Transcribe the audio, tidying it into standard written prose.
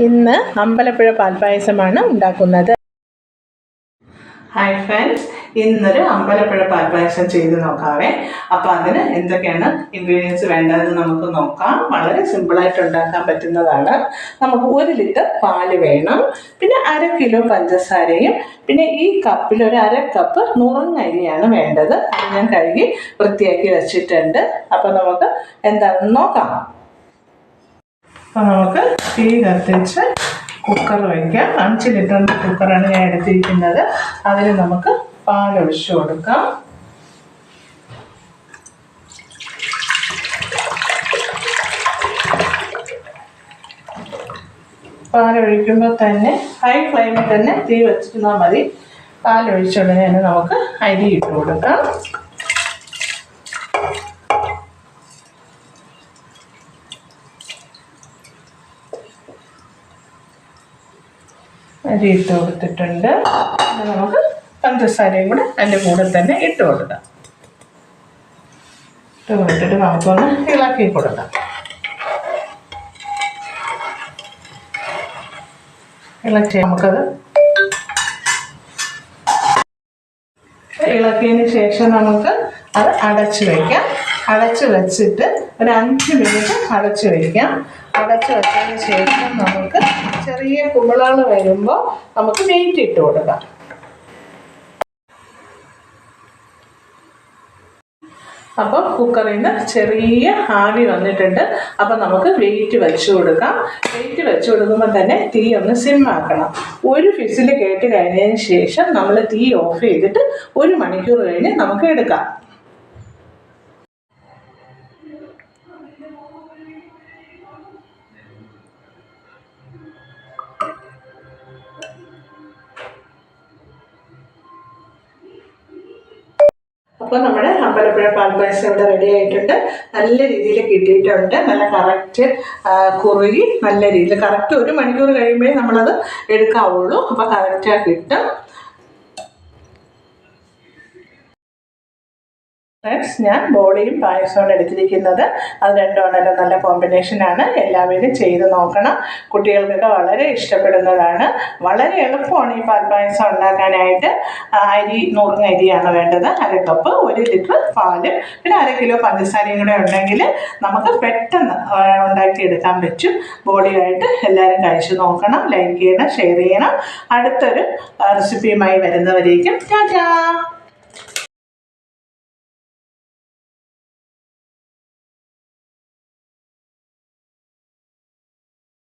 ഇന്ന് അമ്പലപ്പുഴ പാൽപ്പായസമാണ് ഉണ്ടാക്കുന്നത്. Hi friends, ഇന്നൊരു അമ്പലപ്പുഴ പാൽപ്പായസം ചെയ്ത് നോക്കാവേ. അപ്പോൾ അതിന് എന്തൊക്കെയാണ് ഇൻഗ്രീഡിയൻസ് വേണ്ടതെന്ന് നമുക്ക് നോക്കാം. വളരെ സിമ്പിളായിട്ട് ഉണ്ടാക്കാൻ പറ്റുന്നതാണ്. നമുക്ക് 1 ലിറ്റർ പാല് വേണം, പിന്നെ 1/2 കിലോ പഞ്ചസാരയും, പിന്നെ ഈ കപ്പിൽ ഒരു 1/2 കപ്പ് നുറുങ്ങരിയാണ് വേണ്ടത്. അത് ഞാൻ കഴുകി വൃത്തിയാക്കി വെച്ചിട്ടുണ്ട്. അപ്പോൾ നമുക്ക് എന്താണെന്ന് നോക്കാം. അപ്പോൾ നമുക്ക് തീ കത്തിച്ച് കുക്കർ വയ്ക്കാം. 5 ലിറ്ററിൻ്റെ കുക്കറാണ് ഞാൻ എടുത്തിരിക്കുന്നത്. അതിൽ നമുക്ക് പാലൊഴിച്ച് കൊടുക്കാം. പാലൊഴിക്കുമ്പോൾ തന്നെ ഹൈ ഫ്ലെയിമിൽ തന്നെ തീ വെച്ചിരുന്നാൽ മതി. പാലൊഴിച്ചുടനെ തന്നെ നമുക്ക് അരി ഇട്ട് കൊടുക്കാം. അരി ഇട്ട് കൊടുത്തിട്ടുണ്ട്. നമുക്ക് പഞ്ചസാരയും കൂടെ അതിൻ്റെ കൂടെ തന്നെ ഇട്ട് കൊടുക്കാം. ഇട്ട് കൊടുത്തിട്ട് നമുക്കൊന്ന് ഇളക്കി കൊടുക്കാം. ഇളക്കി നമുക്കത് ഇളക്കിയതിന് ശേഷം നമുക്ക് അത് അടച്ചു വയ്ക്കാം. അടച്ചു വെച്ചിട്ട് ഒരു 5 മിനിറ്റ് അടച്ചു വയ്ക്കാം. അടച്ചു വെച്ചതിന് ശേഷം നമുക്ക് ചെറിയ കുമിളകൾ വരുമ്പോൾ നമുക്ക് വെയിറ്റ് ഇട്ട് കൊടുക്കാം. അപ്പോൾ കുക്കറിൽ നിന്ന് ചെറിയ ആവി വന്നിട്ടുണ്ട്. അപ്പോൾ നമുക്ക് വെയിറ്റ് വെച്ച് കൊടുക്കാം. വെയിറ്റ് വെച്ച് കൊടുക്കുമ്പോൾ തന്നെ തീ ഒന്ന് സിമ്മാക്കണം. 1 വിസിൽ കേട്ട് കഴിഞ്ഞതിന് ശേഷം നമ്മൾ തീ ഓഫ് ചെയ്തിട്ട് 1 മണിക്കൂർ കഴിഞ്ഞ് നമുക്ക് എടുക്കാം. അപ്പോൾ നമ്മുടെ അമ്പലപ്പുഴ പാൽപ്പായസം ഇവിടെ റെഡി ആയിട്ടുണ്ട്. നല്ല രീതിയിൽ കിട്ടിയിട്ടുണ്ട്. നല്ല കറക്റ്റ് കുറുകി നല്ല രീതിയിൽ കറക്റ്റ് 1 മണിക്കൂർ കഴിയുമ്പോഴേ നമ്മളത് എടുക്കാവുള്ളൂ. അപ്പോൾ കറക്റ്റായി കിട്ടും. ഞാൻ ബോളിയും പായസമാണ് എടുത്തിരിക്കുന്നത്. അത് രണ്ടുമാണല്ലോ നല്ല കോമ്പിനേഷനാണ്. എല്ലാവരും ചെയ്ത് നോക്കണം. കുട്ടികൾക്കൊക്കെ വളരെ ഇഷ്ടപ്പെടുന്നതാണ്. വളരെ എളുപ്പമാണ് ഈ പാൽപ്പായസം ഉണ്ടാക്കാനായിട്ട്. നുറുങ്ങരിയാണ് വേണ്ടത്. 1/2 കപ്പ്, 1 ലിറ്റർ പാല്, പിന്നെ 1/2 കിലോ പഞ്ചസാരയും കൂടെ ഉണ്ടെങ്കിൽ നമുക്ക് പെട്ടെന്ന് ഉണ്ടാക്കിയെടുക്കാൻ പറ്റും. ബോളിയായിട്ട് എല്ലാവരും കഴിച്ചു നോക്കണം. ലൈക്ക് ചെയ്യണം, ഷെയർ ചെയ്യണം. അടുത്തൊരു റെസിപ്പിയുമായി വരുന്നവരേക്കും ടാറ്റാ.